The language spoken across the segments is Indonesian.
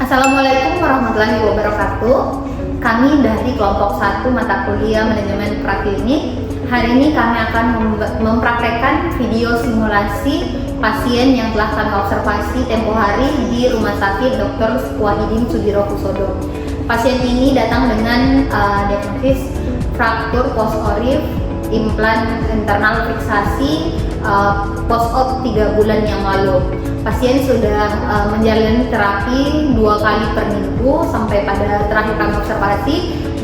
Assalamualaikum warahmatullahi wabarakatuh. Kami dari kelompok 1 mata kuliah manajemen praklinik. Hari ini kami akan mempraktekkan video simulasi pasien yang telah kami observasi tempo hari di Rumah Sakit Dr. Wahidin Sudirohusodo. Pasien ini datang dengan diagnosis fraktur post-orif, implan internal fiksasi, post-op 3 bulan yang lalu. Pasien sudah menjalani terapi 2 kali per minggu sampai pada terakhir kami observasi,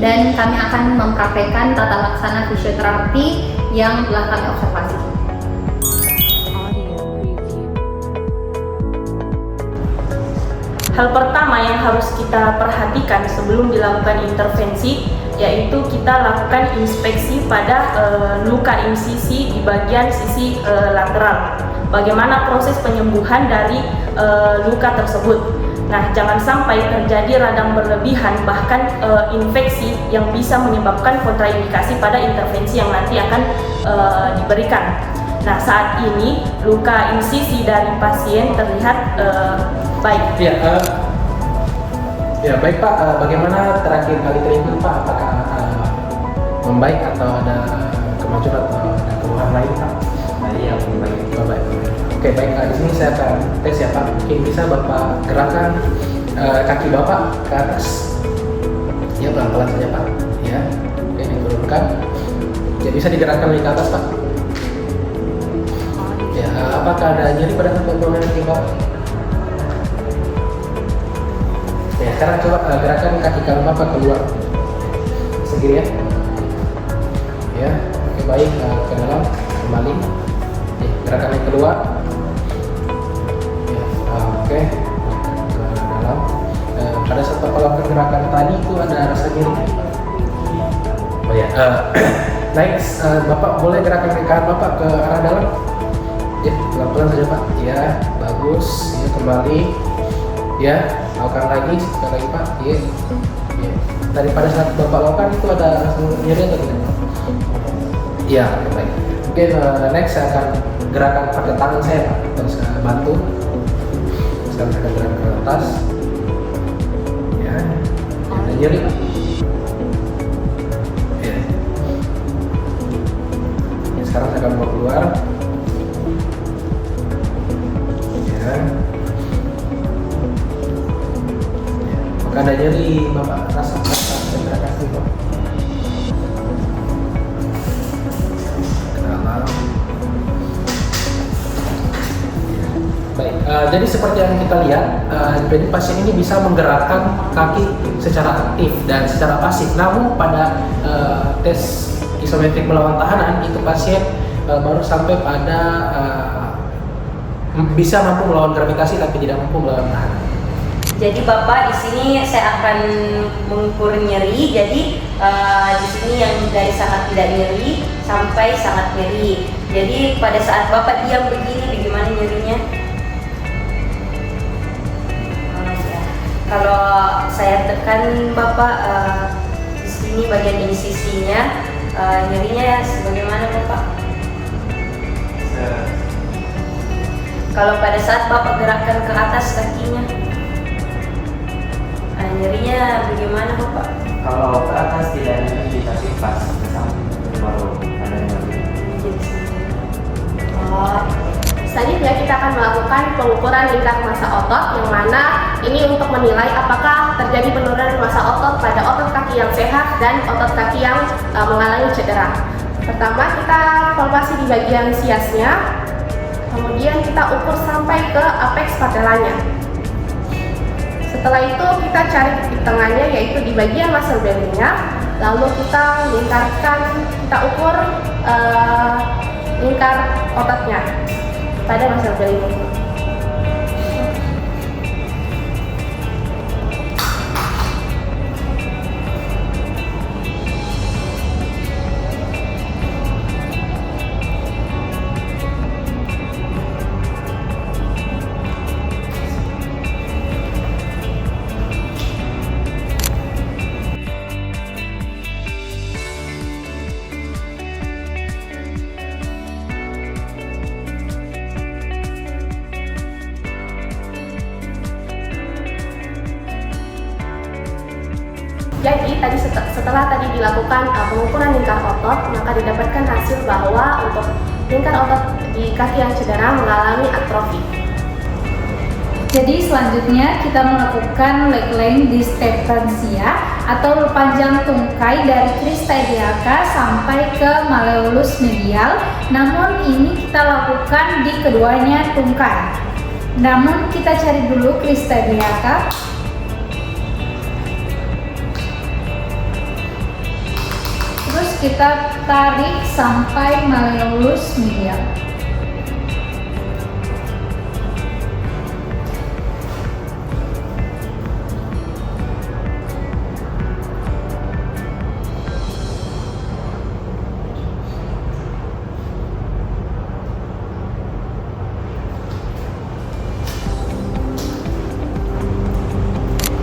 dan kami akan mempraktekkan tata laksana fisioterapi yang telah kami observasi. Hal pertama yang harus kita perhatikan sebelum dilakukan intervensi yaitu kita lakukan inspeksi pada luka insisi di bagian sisi lateral. Bagaimana proses penyembuhan dari luka tersebut. Nah, jangan sampai terjadi radang berlebihan bahkan infeksi yang bisa menyebabkan kontraindikasi pada intervensi yang nanti akan diberikan. Nah, saat ini luka insisi dari pasien terlihat baik. Ya, baik Pak. Bagaimana terakhir kali treatment Pak? Apakah membaik atau ada kemajuan atau ada keluhan lain Pak? Iya, membaik. Baik. Oke, baik. Di sini saya akan tes ya Pak. Mungkin bisa Bapak gerakan kaki Bapak ke atas. Ya, pelan-pelan saja Pak. Ya, oke, diturunkan. Ya, bisa digerakkan lagi ke atas Pak. Ya, apakah ada nyeri pada tempat kaki Bapak? Ya, sekarang coba gerakan kaki kanan Bapak keluar segini ya. Ya, oke, baik, ke dalam kembali. Ya, gerakan yang keluar. Ya, oke, ke dalam. Pada saat Bapak lakukan gerakan tadi itu ada rasa nyeri. Oh ya, next Bapak boleh gerakan kaki kanan Bapak ke arah dalam. Ya, pelan-pelan saja Pak. Ya, bagus. Ya, kembali. Ya, lakukan lagi, sekali lagi Pak. Ya. Ya. Daripada saat Bapak lakukan itu ada rasa nyeri atau tidak? Ya, baik. Oke, next saya akan gerakan pakai tangan saya Pak. Terus saya bantu. Sekarang saya akan gerakan ke atas. Ya, ada nyeri Pak. Ya. Ya, sekarang saya akan bawa keluar. Ya. Maka ada nyeri Bapak rasa saya kasih Pak. Ke dalam. Baik, jadi seperti yang kita lihat, jadi pasien ini bisa menggerakkan kaki secara aktif dan secara pasif. Namun pada tes isometrik melawan tahanan itu pasien baru sampai pada bisa mampu melawan gravitasi tapi tidak mampu melawan tahanan. Jadi Bapak, di sini saya akan mengukur nyeri. Jadi di sini yang dari sangat tidak nyeri sampai sangat nyeri. Jadi pada saat Bapak diam begini, bagaimana nyerinya? Ya. Kalau saya tekan Bapak di sini bagian insisinya, nyerinya sebagaimana Bapak? Kalau pada saat Bapak gerakkan ke atas kakinya, nyerinya bagaimana Bapak? Kalau ke atas tidak nyeri, tapi pas ke samping baru ada nyeri. Selanjutnya kita akan melakukan pengukuran lingkar massa otot, yang mana ini untuk menilai apakah terjadi penurunan massa otot pada otot kaki yang sehat dan otot kaki yang mengalami cedera. Pertama, kita palpasi di bagian siasnya, kemudian kita ukur sampai ke apex patellanya. Setelah itu kita cari titik tengahnya, yaitu di bagian muscle belly-nya. Lalu kita lingkarkan, kita ukur lingkar ototnya pada muscle belly. tadi setelah tadi dilakukan pengukuran lingkar otot, maka didapatkan hasil bahwa untuk lingkar otot di kaki yang cedera mengalami atrofi. Jadi selanjutnya kita melakukan leg length distensia atau panjang tungkai dari crista iliaca sampai ke malleolus medial. Namun ini kita lakukan di keduanya tungkai. Namun kita cari dulu crista iliaca. Terus kita tarik sampai malleolus medial.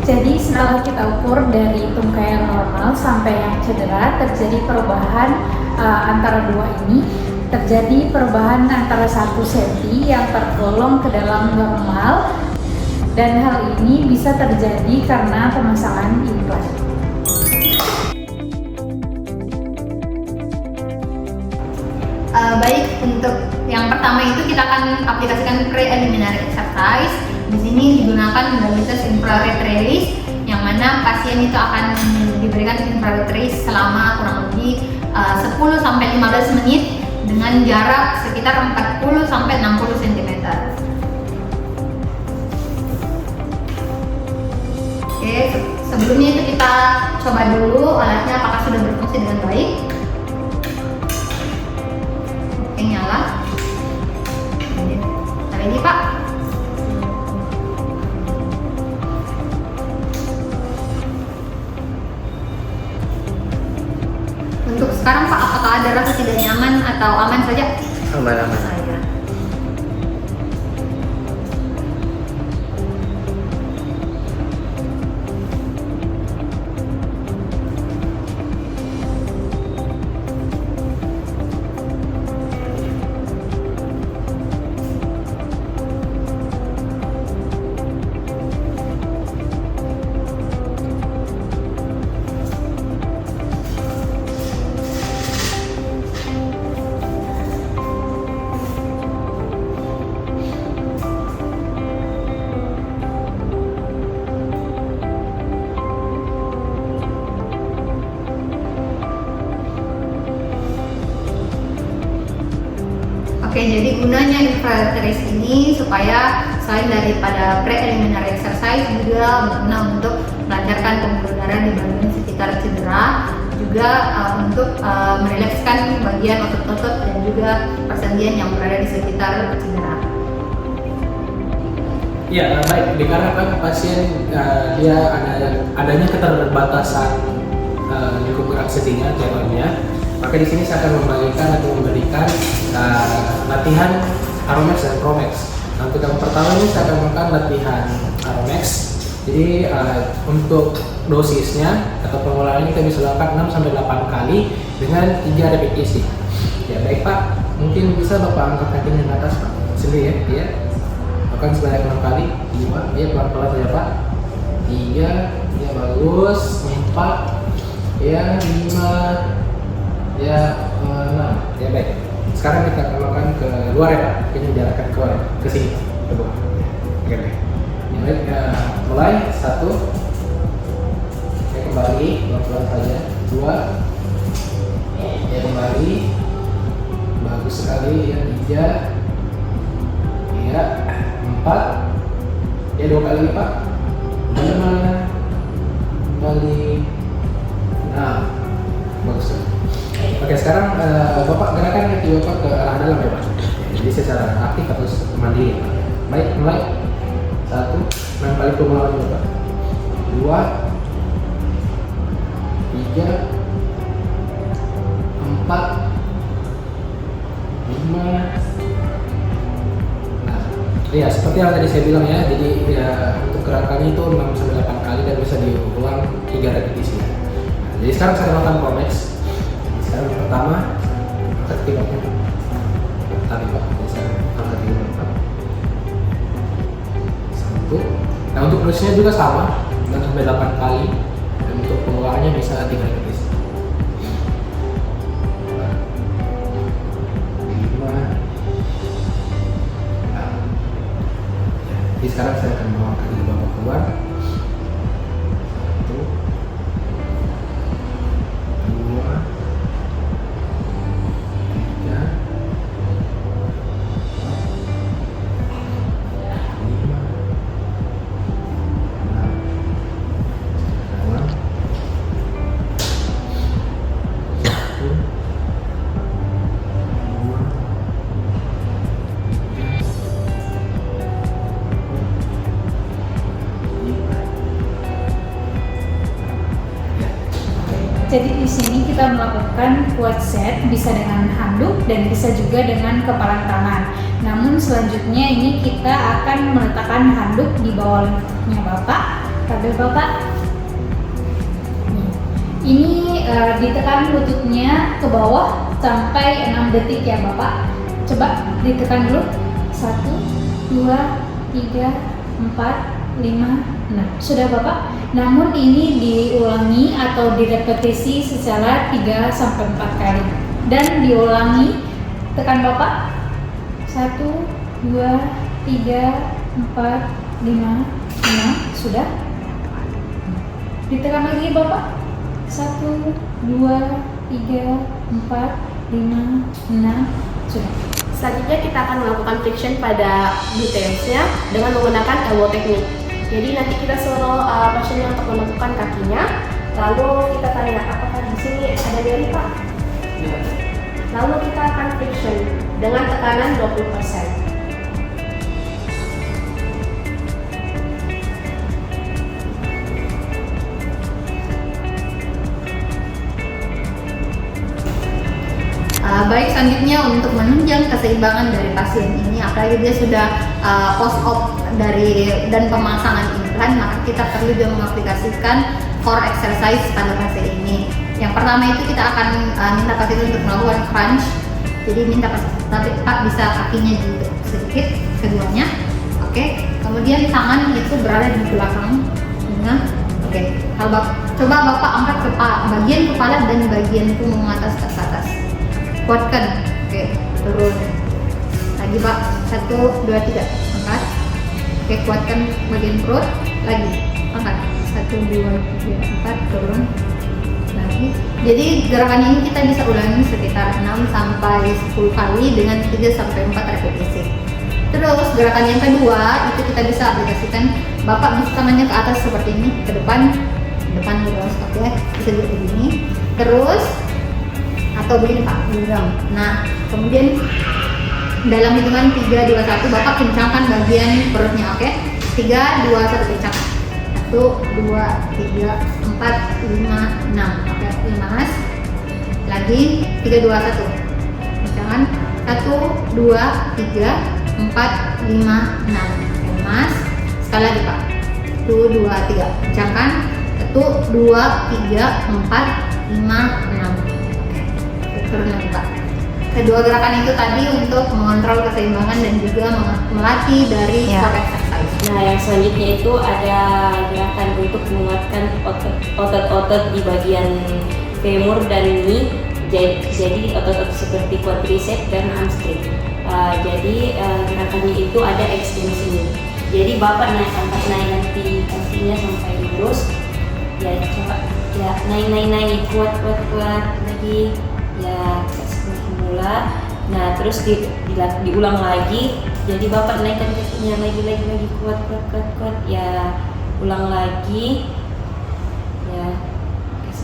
Jadi setelah kita ukur dari tungkai yang normal sampai yang cedera, terjadi perubahan antara dua ini, terjadi perubahan antara 1 cm yang tergolong ke dalam normal, dan hal ini bisa terjadi karena pemasangan implan. Baik, untuk yang pertama itu kita akan aplikasikan preliminary exercise. Di sini digunakan modalitas infrared release, yang mana pasien itu akan diberikan infrared release selama kurang lebih 10-15 menit dengan jarak sekitar 40-60 cm. Oke, sebelumnya itu kita coba dulu alatnya apakah sudah berfungsi dengan baik. Oke, nyala. Ready, Pak? Untuk sekarang Pak, apakah ada rasa tidak nyaman atau aman saja? Aman-aman. Saya. Oke, jadi gunanya infrared release ini supaya selain daripada preliminary exercise juga berguna untuk melancarkan pembuluh darah di bagian sekitar cedera, juga untuk merilekskan bagian otot-otot dan juga persendian yang berada di sekitar cedera. Ya, baik. Dikarenakan pasien dia adanya keterbatasan lingkup gerak sedinya, jalurnya, maka di sini saya akan membagikan atau memberikan latihan Aromax dan Promax. Nah, untuk yang pertama ini saya akan melakukan latihan Aromax. Jadi untuk dosisnya atau pengulangan kita bisa lakukan 6-8 kali dengan 3 repetisi. Ya, baik Pak, mungkin bisa Bapak angkat kakinya ke atas Pak. Sini ya, iya. Lakukan sebanyak 6 kali. 5, ya pelan-pelan saja Pak. 3, ya bagus. 4, ya 5. Ya, 6. Ya baik. Sekarang kita akan melakukan ke luar ya Pak. Ini diarahkan ke luar, ke sini, ke bawah. Oke baik. Ya baik. Mulai 1. Ya kembali, pelan-pelan saja. 2. Ya kembali. Bagus sekali. Ya 3. Ya 4. Ya 2 kali Pak. 5. Kembali. 6. Bagus sekali. Oke, sekarang Bapak gerakan kaki Bapak ke arah dalam ya Pak. Jadi secara aktif atau mandiri Pak. Baik, mulai. 1, 6 kali pengulangan Bapak. 2, 3, 4, 5. Nah, ya seperti yang tadi saya bilang ya. Jadi ya untuk gerakannya itu 6-8 kali dan bisa diulang 3 repetisi. Nah, jadi sekarang saya melakukan Promax. Sekarang yang pertama, angkat kaki Bapak. Tarik Pak, bisa angkat kaki Bapak. 1. Nah untuk dosisnya juga sama, 6-8 kali. Dan Untuk pengolahannya bisa tinggal ketik. 5. Jadi sekarang saya akan bawa kaki Bapak keluar. 1, 2, 3, 5. Jadi di sini kita melakukan quad set bisa dengan handuk dan bisa juga dengan kepalan tangan. Namun selanjutnya ini kita akan meletakkan handuk di bawah lututnya Bapak. Pada Bapak. Ini ditekan lututnya ke bawah sampai 6 detik ya Bapak. Coba ditekan dulu. 1, 2, 3, 4, 5, 6. Sudah Bapak? Namun ini diulangi atau direpetisi secara 3 sampai 4 kali. Dan diulangi, tekan Bapak. 1, 2, 3, 4, 5, 6. Sudah? Ditekan lagi Bapak. 1, 2, 3, 4, 5, 6. Sudah. Selanjutnya kita akan melakukan friction pada detailsnya dengan menggunakan elbow technique. Jadi nanti kita suruh pasiennya untuk menentukan kakinya, lalu kita tanya apakah di sini ada nyeri Pak? Lalu kita akan friction dengan tekanan 20%. Baik, selanjutnya untuk menunjang keseimbangan dari pasien ini, apalagi dia sudah post-op dan pemasangan implan, maka kita perlu juga mengaplikasikan core exercise pada pasien ini. Yang pertama itu kita akan minta pasien untuk melakukan crunch. Jadi minta pasien Pak bisa kakinya juga sedikit keduanya. Oke. Kemudian tangan itu berada di belakang. Oke. Coba Bapak angkat bagian kepala dan bagian punggung atas ke atas. Kuatkan. Oke, turun. Lagi Pak. 1, 2, 3. Angkat. Oke, kuatkan bagian perut. Lagi. Angkat. 1, 2, 3, 4. Turun. Lagi. Jadi gerakan ini kita bisa ulangi sekitar 6 sampai 10 kali dengan 3 sampai 4 repetisi. Terus gerakan yang kedua itu kita bisa aplikasikan. Bapak bisa tangannya ke atas seperti ini, ke depan lurus. Oke, bisa juga begini. Terus atau begini Pak, genggam. Nah, kemudian dalam hitungan 3, 2, 1 Bapak kencangkan bagian perutnya, oke? 3, 2, 1 kencang. 1, 2, 3, 4, 5, 6. Oke, 5. Lagi 3, 2, 1. Kencangkan. 1, 2, 3, 4, 5, 6. Oke, Mas. Sekali lagi Pak. 1, 2, 3. Kencangkan. 1, 2, 3, 4, 5, 6. Turun lagi Pak. Kedua gerakan itu tadi untuk mengontrol keseimbangan dan juga melatih dari core exercise. Nah, yang selanjutnya itu ada gerakan untuk menguatkan otot-otot di bagian femur dan knee. Jadi otot-otot seperti quadricep dan hamstring. Jadi gerakannya itu ada ekstensinya. Jadi Bapak angkat nanti kakinya sampai lurus. Ya coba ya naik kuat lagi. Ya semula. Nah terus diulang lagi. Jadi Bapak naikkan kakinya lagi kuat. Ya ulang lagi. Ya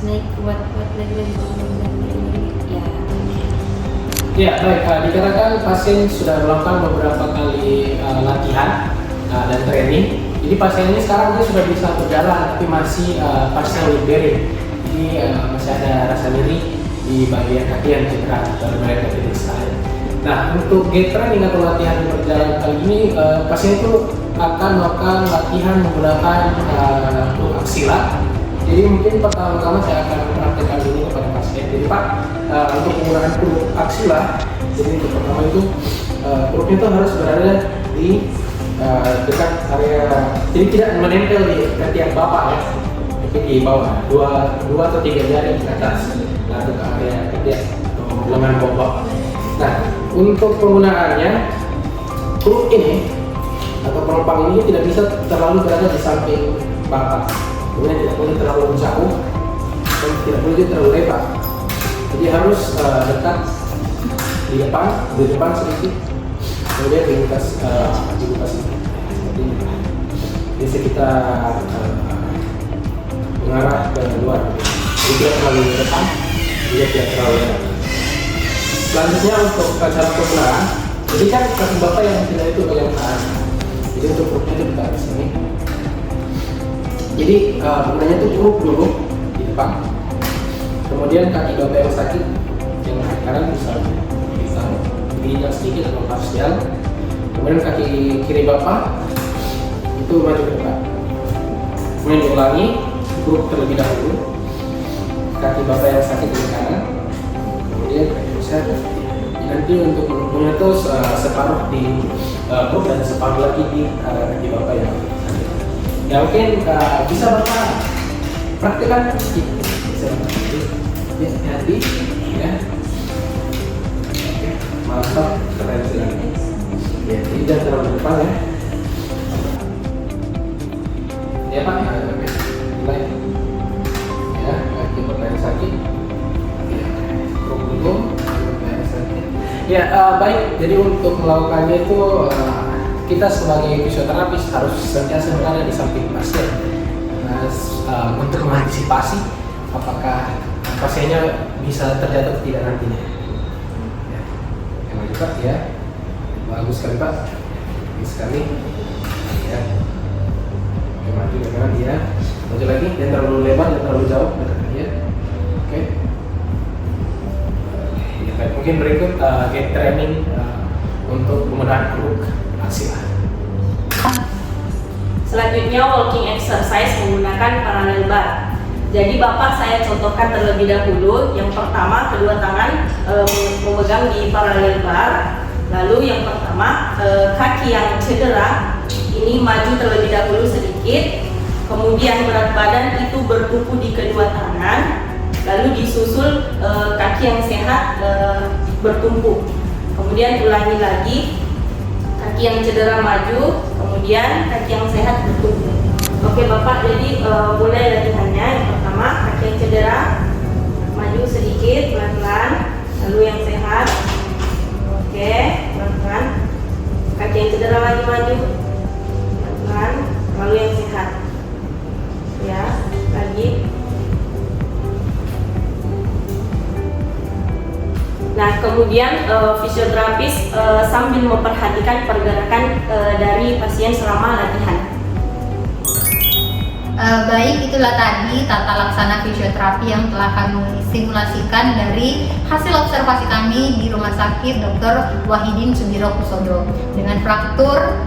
naik kuat lagi. Ya. Ya baik, dikarenakan pasien sudah melakukan beberapa kali latihan dan training. Jadi pasien ini sekarang dia sudah bisa berjalan tapi masih partial weight bearing. Jadi masih ada rasa nyeri di bagian kaki yang cedera dan mereka tidak sekali. Nah untuk gait training atau latihan berjalan kali ini pasien itu akan melakukan latihan menggunakan hook aksila. Jadi mungkin pertama-tama saya akan mempraktekkan dulu kepada pasien. Jadi Pak untuk menggunakan hook aksila, jadi untuk pertama itu perutnya itu harus berada di dekat area, jadi tidak menempel di ketiak Bapak ya. mungkin di bawah 2 atau 3 jari ke atas, lalu ke area ketiak atau lengan bawah. Nah, untuk penggunaannya, kruk ini atau penopang ini tidak bisa terlalu berada di samping Bapak, kemudian tidak boleh terlalu jauh dan tidak boleh terlalu lebar. Jadi harus dekat di depan sedikit, kemudian dibuka sini seperti ini. Jadi sekitar mengarah ke luar, jadi tidak terlalu depan, juga tidak terlalu lebar. Selanjutnya untuk cara penggunaan, jadi kan kaki Bapak yang tidak itu bagian kanan, jadi untuk kruknya itu kita di sini. Jadi penggunaannya itu kruk dulu di depan, kemudian kaki Bapak yang sakit yang kanan bisa diinjak sedikit atau parsial, kemudian kaki kiri Bapak itu maju ke depan, kemudian diulangi kruk terlebih dahulu kaki Bapak yang sakit di kanan, kemudian kaki besar. Nanti untuk menumpungnya itu separuh di kruk dan separuh lagi di kaki Bapak yang sakit. Ya mungkin bisa Bapak praktekkan bisa hati ya. Oke, mantap, keren sekali. Ya, tidak terlalu depan ya. Ya Pak, mulai ya, kaki Bapak yang sakit ya, kruk dulu Bapak yang sakit ya. Baik, jadi untuk melakukannya itu kita sebagai fisioterapis harus senantiasa berada di samping pasien untuk mengantisipasi apakah pasiennya bisa terjatuh atau tidak nantinya ya. Yang maju Pak ya, bagus sekali Pak, bagus sekali ya. Maju ke kanan ya, maju lagi, jangan terlalu lebar, jangan terlalu jauh ya. Oke. Ya, baik. Mungkin berikut gate training untuk penggunaan kruk aksila. Selanjutnya walking exercise menggunakan parallel bar. Jadi Bapak saya contohkan terlebih dahulu. Yang pertama, kedua tangan memegang di parallel bar. Lalu yang pertama, kaki yang cedera ini maju terlebih dahulu sedikit, kemudian berat badan itu bertumpu di kedua tangan, lalu disusul kaki yang sehat bertumpu. Kemudian ulangi lagi, kaki yang cedera maju, kemudian kaki yang sehat bertumpu. Oke Bapak, jadi mulai latihannya. Yang pertama, kaki yang cedera maju sedikit pelan-pelan, lalu yang sehat. Oke, pelan-pelan. Kaki yang cedera lagi maju, lalu yang sehat ya, lagi. Nah kemudian fisioterapis sambil memperhatikan pergerakan dari pasien selama latihan. Baik, itulah tadi tata laksana fisioterapi yang telah kami simulasikan dari hasil observasi kami di Rumah Sakit Dr. Wahidin Sudirokusodo dengan fraktur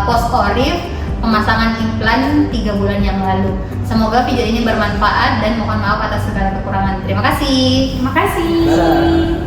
post-orif, pemasangan implan 3 bulan yang lalu. Semoga video ini bermanfaat dan mohon maaf atas segala kekurangan. Terima kasih. Terima kasih. Dadah.